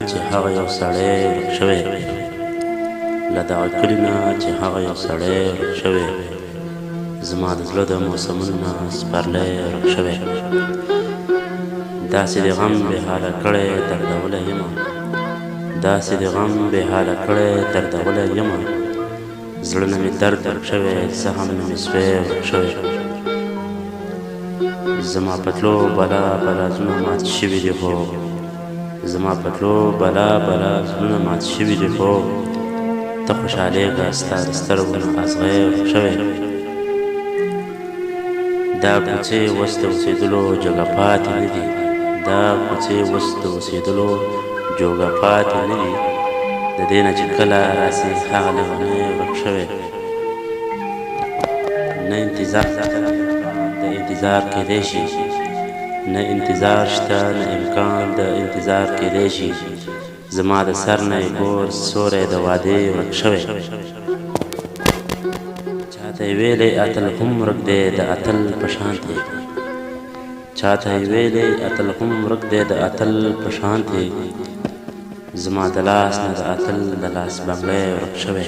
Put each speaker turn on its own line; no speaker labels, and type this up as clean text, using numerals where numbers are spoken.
چې هغه یو سړی ورک شوی له دغه کلي نه چې هغه یو سړی ورک شوی زما د زړه د موسمونو نه سپرلی ورک شوی داسې د غم بې حاله کړی دردولی یمه داسې د غم بې حاله کړی دردولی یمه زړه نه مې درد ورک شوی زخم نه مې سوی ورک شوی زما په تلو بلا بلا زړونه مات شوي دي خو زما په تلو بلا بلا زړونه مات شوي دي خو ته خوشحالېږه ستا د سترګو نه ازغی ورک شوی دا کوڅې اوس د اوسېدلو جګه پاتې نه دي دا کوڅې اوس د اوسېدلو جوګه پاتې نه دي د دې نه چې کله راسي هغه لیونی ورک شوی نه انتظار د انتظار کېدی شي نه انتظار شته نه امکان د انتظار کېدی شي زما د سر نه یې ګور سوری د وادې ورک شوی چاته یې ویلی اتل هم ورک دی د اتل په شانتې چاته یې ویلی اتل هم ورک دی د اتل په شانتې زما د لاس نه د اتل د لاس بنګړی ورک شوی